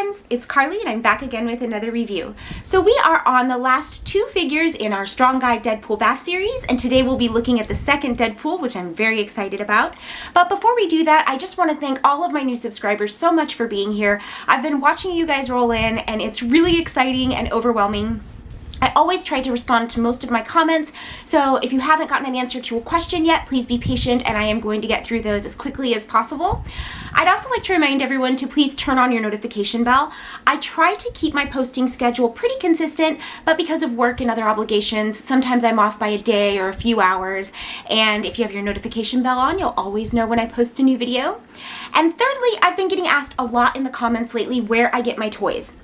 friends, it's Carly and I'm back again with another review. So we are on the last two figures in our Strong Guy Deadpool BAF series, and today we'll be looking at the second Deadpool, which I'm very excited about. But before we do that, I just want to thank all of my new subscribers so much for being here. I've been watching you guys roll in and it's really exciting and overwhelming. I always try to respond to most of my comments, so if you haven't gotten an answer to a question yet, please be patient and I am going to get through those as quickly as possible. I'd also like to remind everyone to please turn on your notification bell. I try to keep my posting schedule pretty consistent, but because of work and other obligations, sometimes I'm off by a day or a few hours, and if you have your notification bell on, you'll always know when I post a new video. And thirdly, I've been getting asked a lot in the comments lately where I get my toys.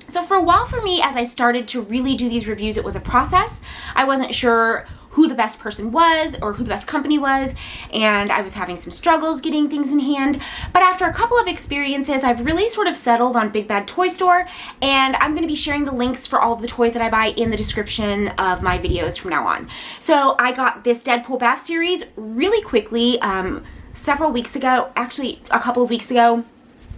So for a while for me, as I started to really do these reviews, it was a process. I wasn't sure who the best person was or who the best company was, and I was having some struggles getting things in hand. But after a couple of experiences, I've really sort of settled on Big Bad Toy Store, and I'm going to be sharing the links for all of the toys that I buy in the description of my videos from now on. So I got this Deadpool BAF series really quickly several weeks ago, actually a couple of weeks ago.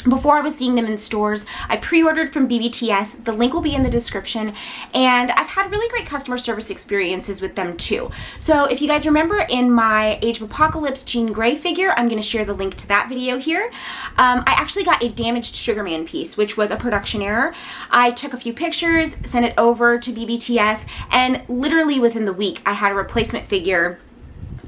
Before I was seeing them in stores, I pre-ordered from BBTS. The link will be in the description, and I've had really great customer service experiences with them too. So if you guys remember in my Age of Apocalypse Jean Grey figure, I'm going to share the link to that video here. I actually got a damaged Sugarman piece, which was a production error. I took a few pictures, sent it over to BBTS, and literally within the week, I had a replacement figure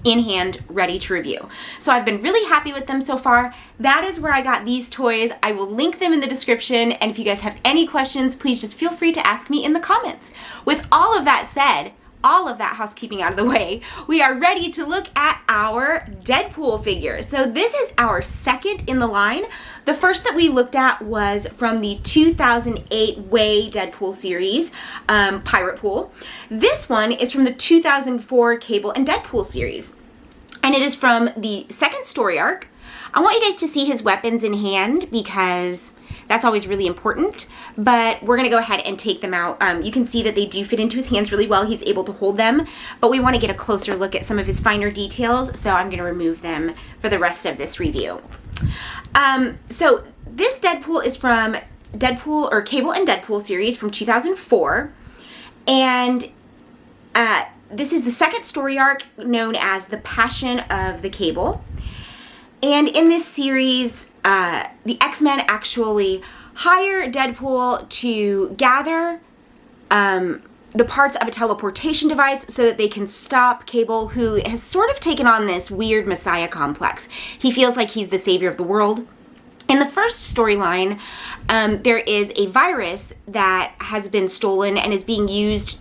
in hand, ready to review. So I've been really happy with them so far. That is where I got these toys. I will link them in the description, and if you guys have any questions, please just feel free to ask me in the comments. With all of that said, all of that housekeeping out of the way, we are ready to look at our Deadpool figures. So this is our second in the line. The first that we looked at was from the 2008 Way Deadpool series, Pirate Pool. This one is from the 2004 Cable and Deadpool series, and it is from the second story arc. I want you guys to see his weapons in hand because that's always really important, but we're gonna go ahead and take them out. You can see that they do fit into his hands really well. He's able to hold them, but we wanna get a closer look at some of his finer details, so I'm gonna remove them for the rest of this review. So this Deadpool is from Deadpool, or Cable and Deadpool series from 2004, and this is the second story arc known as the Passion of the Cable. And in this series, the X-Men actually hire Deadpool to gather the parts of a teleportation device so that they can stop Cable, who has sort of taken on this weird messiah complex. He feels like he's the savior of the world. In the first storyline, there is a virus that has been stolen and is being used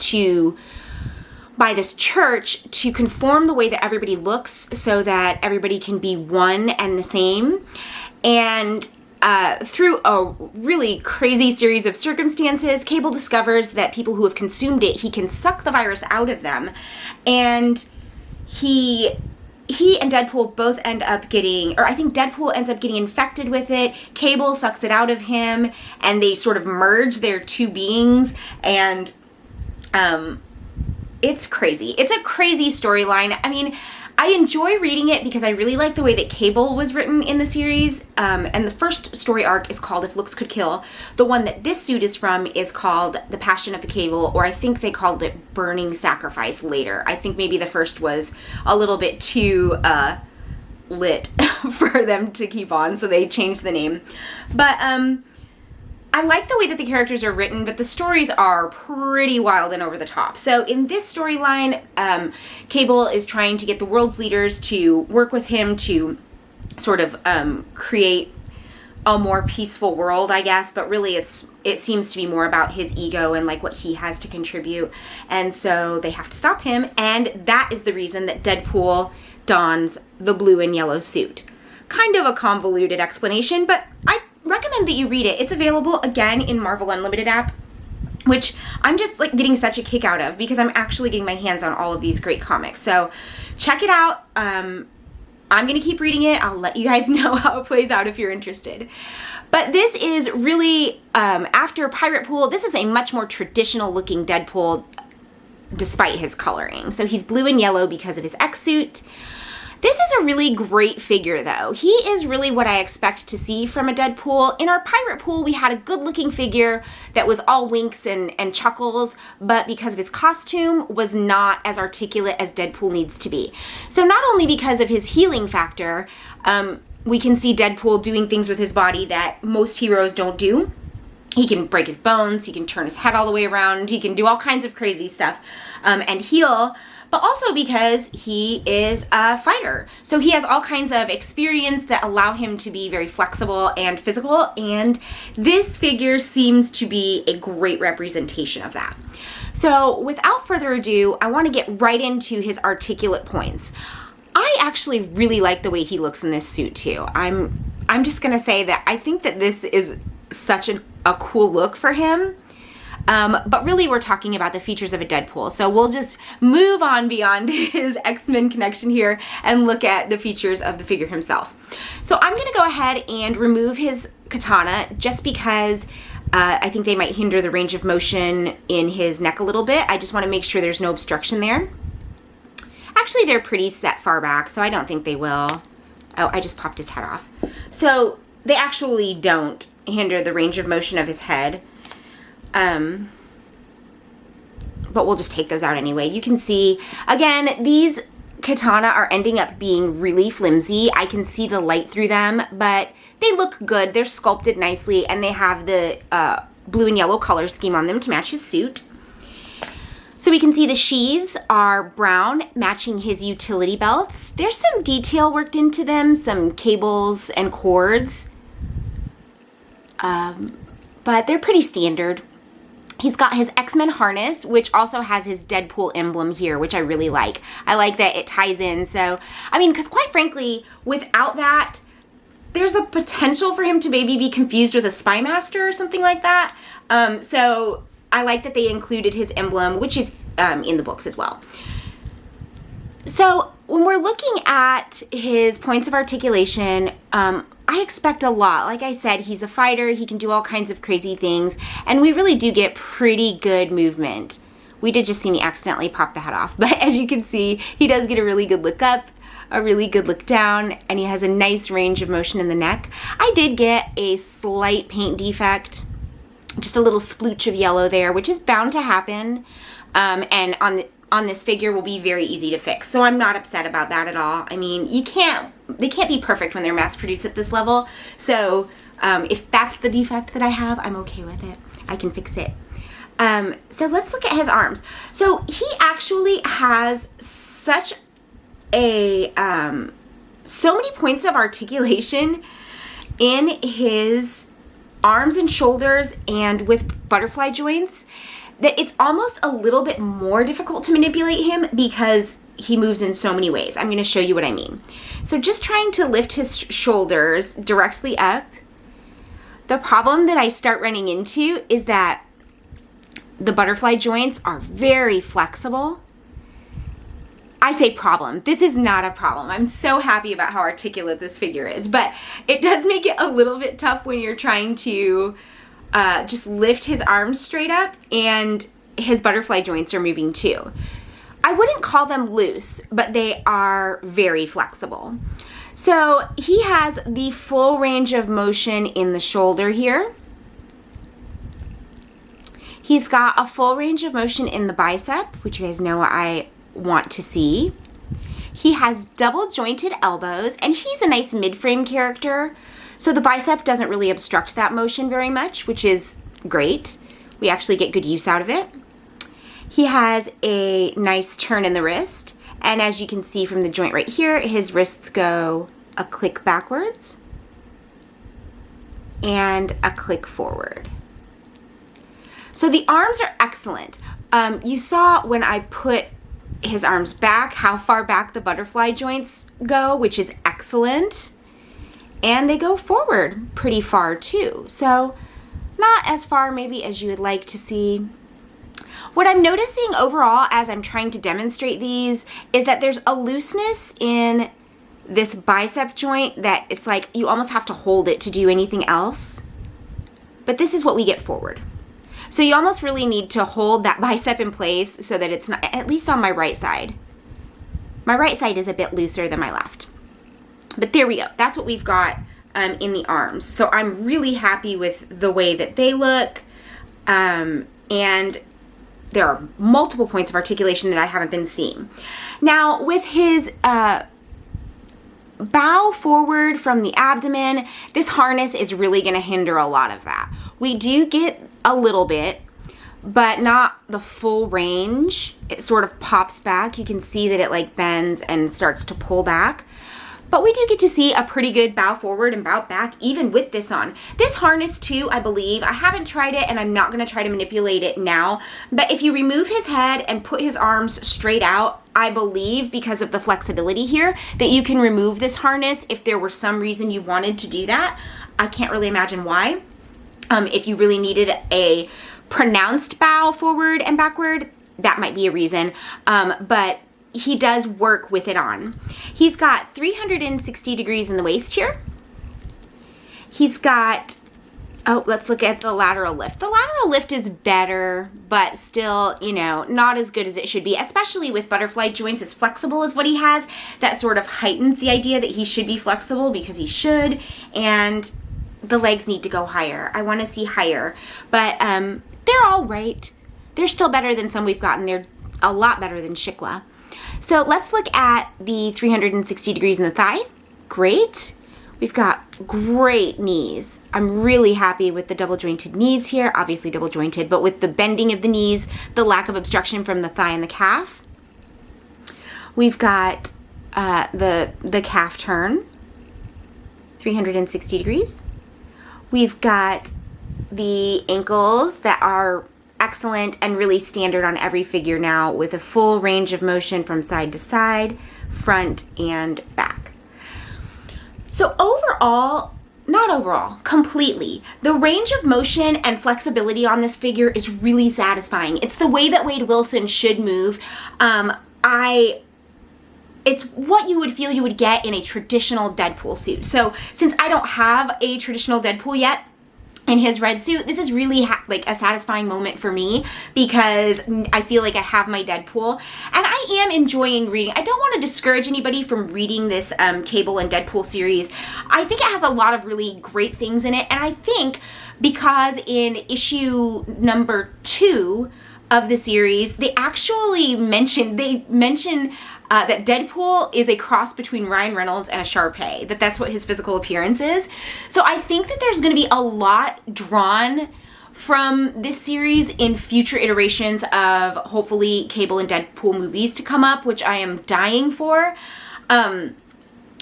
by this church to conform the way that everybody looks so that everybody can be one and the same. And through a really crazy series of circumstances, Cable discovers that people who have consumed it, he can suck the virus out of them. And he and Deadpool both end up getting, or I think Deadpool ends up getting infected with it. Cable sucks it out of him, and they sort of merge their two beings, and it's crazy. It's a crazy storyline. I mean, I enjoy reading it because I really like the way that Cable was written in the series. And the first story arc is called If Looks Could Kill. The one that this suit is from is called The Passion of the Cable, or I think they called it Burning Sacrifice later. I think maybe the first was a little bit too lit for them to keep on, so they changed the name. But I like the way that the characters are written, but the stories are pretty wild and over the top. So in this storyline, Cable is trying to get the world's leaders to work with him to sort of create a more peaceful world, I guess, but really it seems to be more about his ego and like what he has to contribute. And so they have to stop him, and that is the reason that Deadpool dons the blue and yellow suit. Kind of a convoluted explanation, but I recommend that you read it. It's available again in Marvel Unlimited app, which I'm just like getting such a kick out of because I'm actually getting my hands on all of these great comics. So check it out. I'm gonna keep reading it. I'll let you guys know how it plays out if you're interested. But this is really, after Pirate Pool, this is a much more traditional looking Deadpool despite his coloring. So he's blue and yellow because of his X suit. This is a really great figure though. He is really what I expect to see from a Deadpool. In our pirate pool, we had a good looking figure that was all winks and chuckles, but because of his costume was not as articulate as Deadpool needs to be. So not only because of his healing factor, we can see Deadpool doing things with his body that most heroes don't do. He can break his bones, he can turn his head all the way around, he can do all kinds of crazy stuff and heal, but also because he is a fighter. So he has all kinds of experience that allow him to be very flexible and physical, and this figure seems to be a great representation of that. So without further ado, I want to get right into his articulate points. I actually really like the way he looks in this suit too. I'm just gonna say that I think that this is such a cool look for him. But really we're talking about the features of a Deadpool. So we'll just move on beyond his X-Men connection here and look at the features of the figure himself. So I'm gonna go ahead and remove his katana just because I think they might hinder the range of motion in his neck a little bit. I just wanna make sure there's no obstruction there. Actually, they're pretty set far back, so I don't think they will. Oh, I just popped his head off. So they actually don't hinder the range of motion of his head. But we'll just take those out anyway. You can see, again, these katana are ending up being really flimsy. I can see the light through them, but they look good. They're sculpted nicely, and they have the blue and yellow color scheme on them to match his suit. So we can see the sheaths are brown, matching his utility belts. There's some detail worked into them, some cables and cords, but they're pretty standard. He's got his X-Men harness, which also has his Deadpool emblem here, which I really like. I like that it ties in. So, I mean, because quite frankly, without that, there's the potential for him to maybe be confused with a Spy Master or something like that. So I like that they included his emblem, which is in the books as well. So when we're looking at his points of articulation, I expect a lot. Like I said, he's a fighter, he can do all kinds of crazy things, and we really do get pretty good movement. We did just see me accidentally pop the head off, but as you can see, he does get a really good look up, a really good look down, and he has a nice range of motion in the neck. I did get a slight paint defect, just a little splooch of yellow there, which is bound to happen, and on this figure will be very easy to fix. So I'm not upset about that at all. I mean, they can't be perfect when they're mass produced at this level. So if that's the defect that I have, I'm okay with it. I can fix it. So let's look at his arms. So he actually has such a, so many points of articulation in his arms and shoulders and with butterfly joints that it's almost a little bit more difficult to manipulate him because he moves in so many ways. I'm going to show you what I mean. So just trying to lift his shoulders directly up, the problem that I start running into is that the butterfly joints are very flexible. I say problem. This is not a problem. I'm so happy about how articulate this figure is, but it does make it a little bit tough when you're trying to just lift his arms straight up and his butterfly joints are moving too. I wouldn't call them loose, but they are very flexible. So he has the full range of motion in the shoulder here. He's got a full range of motion in the bicep, which you guys know I want to see. He has double jointed elbows, and he's a nice mid-frame character. So the bicep doesn't really obstruct that motion very much, which is great. We actually get good use out of it. He has a nice turn in the wrist, and as you can see from the joint right here, his wrists go a click backwards and a click forward. So the arms are excellent. You saw when I put his arms back, how far back the butterfly joints go, which is excellent. And they go forward pretty far too. So not as far maybe as you would like to see. What I'm noticing overall as I'm trying to demonstrate these is that there's a looseness in this bicep joint that it's like you almost have to hold it to do anything else. But this is what we get forward. So you almost really need to hold that bicep in place so that it's not, at least on my right side. My right side is a bit looser than my left. But there we go. That's what we've got in the arms. So I'm really happy with the way that they look. And there are multiple points of articulation that I haven't been seeing. Now, with his bow forward from the abdomen, this harness is really going to hinder a lot of that. We do get a little bit, but not the full range. It sort of pops back. You can see that it like bends and starts to pull back. But we do get to see a pretty good bow forward and bow back even with this on. This harness too, I believe, I haven't tried it and I'm not going to try to manipulate it now, but if you remove his head and put his arms straight out, I believe because of the flexibility here that you can remove this harness if there were some reason you wanted to do that. I can't really imagine why. If you really needed a pronounced bow forward and backward, that might be a reason, but he does work with it on. He's got 360 degrees in the waist here. He's got, oh, let's look at the lateral lift. The lateral lift is better, but still, you know, not as good as it should be, especially with butterfly joints as flexible as what he has. That sort of heightens the idea that he should be flexible because he should, and the legs need to go higher. I want to see higher, but they're all right. They're still better than some we've gotten. They're a lot better than Shikla. So let's look at the 360 degrees in the thigh. Great. We've got great knees. I'm really happy with the double jointed knees here, obviously double jointed, but with the bending of the knees, the lack of obstruction from the thigh and the calf. We've got the calf turn, 360 degrees. We've got the ankles that are excellent and really standard on every figure now with a full range of motion from side to side, front and back. So overall, not overall, completely, the range of motion and flexibility on this figure is really satisfying. It's the way that Wade Wilson should move. It's what you would feel you would get in a traditional Deadpool suit. So since I don't have a traditional Deadpool yet, in his red suit, this is really like a satisfying moment for me because I feel like I have my Deadpool and I am enjoying reading. I don't want to discourage anybody from reading this Cable and Deadpool series. I think it has a lot of really great things in it, and I think because in issue number 2 of the series, they actually mention that Deadpool is a cross between Ryan Reynolds and a Shar-Pei, that's what his physical appearance is. So I think that there's going to be a lot drawn from this series in future iterations of hopefully Cable and Deadpool movies to come up, which I am dying for.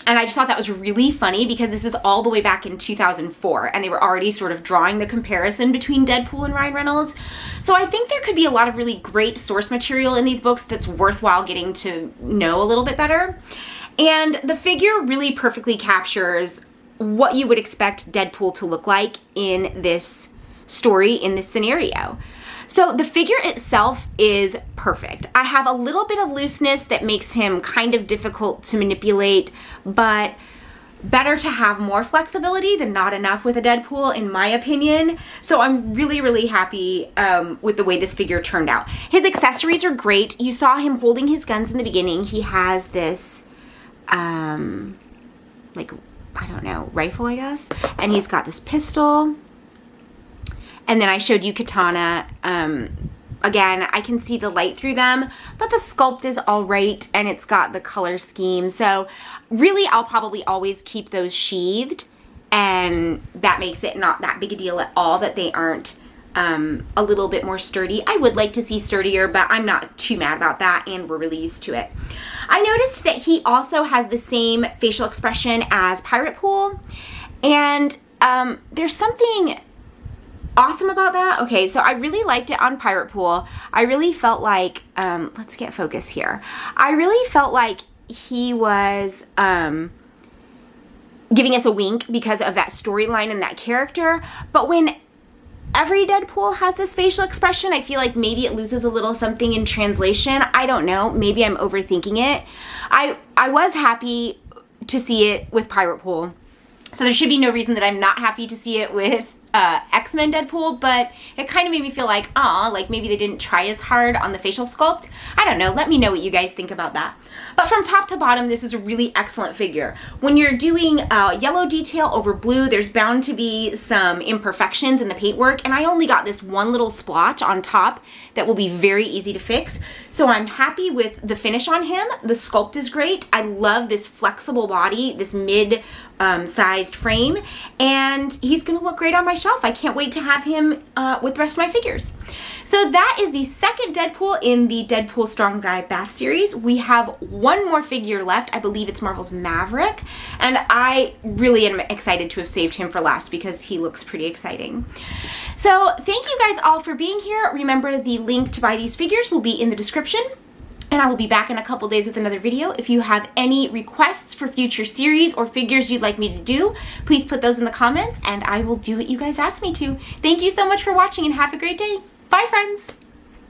And I just thought that was really funny because this is all the way back in 2004 and they were already sort of drawing the comparison between Deadpool and Ryan Reynolds. So I think there could be a lot of really great source material in these books that's worthwhile getting to know a little bit better. And the figure really perfectly captures what you would expect Deadpool to look like in this story, in this scenario. So the figure itself is perfect. I have a little bit of looseness that makes him kind of difficult to manipulate, but better to have more flexibility than not enough with a Deadpool, in my opinion. So I'm really, really happy with the way this figure turned out. His accessories are great. You saw him holding his guns in the beginning. He has this, like, I don't know, rifle, I guess. And he's got this pistol. And then I showed you katana. Again, I can see the light through them, but the sculpt is all right, and it's got the color scheme. So really, I'll probably always keep those sheathed, and that makes it not that big a deal at all that they aren't a little bit more sturdy. I would like to see sturdier, but I'm not too mad about that, and we're really used to it. I noticed that he also has the same facial expression as Pirate Pool, and there's something awesome about that. Okay, so I really liked it on Pirate Pool. I really felt like, let's get focus here. I really felt like he was giving us a wink because of that storyline and that character. But when every Deadpool has this facial expression, I feel like maybe it loses a little something in translation. I don't know. Maybe I'm overthinking it. I was happy to see it with Pirate Pool. So there should be no reason that I'm not happy to see it with X-Men Deadpool, but it kind of made me feel like, like maybe they didn't try as hard on the facial sculpt. I don't know. Let me know what you guys think about that. But from top to bottom, this is a really excellent figure. When you're doing yellow detail over blue, there's bound to be some imperfections in the paintwork, and I only got this one little splotch on top that will be very easy to fix. So I'm happy with the finish on him. The sculpt is great. I love this flexible body, this mid-sized frame, and he's gonna look great on my shelf. I can't wait to have him with the rest of my figures. So that is the second Deadpool in the Deadpool Strong Guy Bath series. We have one more figure left. I believe it's Marvel's Maverick, and I really am excited to have saved him for last because he looks pretty exciting. So thank you guys all for being here. Remember, the link to buy these figures will be in the description. And I will be back in a couple days with another video. If you have any requests for future series or figures you'd like me to do, please put those in the comments and I will do what you guys asked me to. Thank you so much for watching and have a great day. Bye, friends.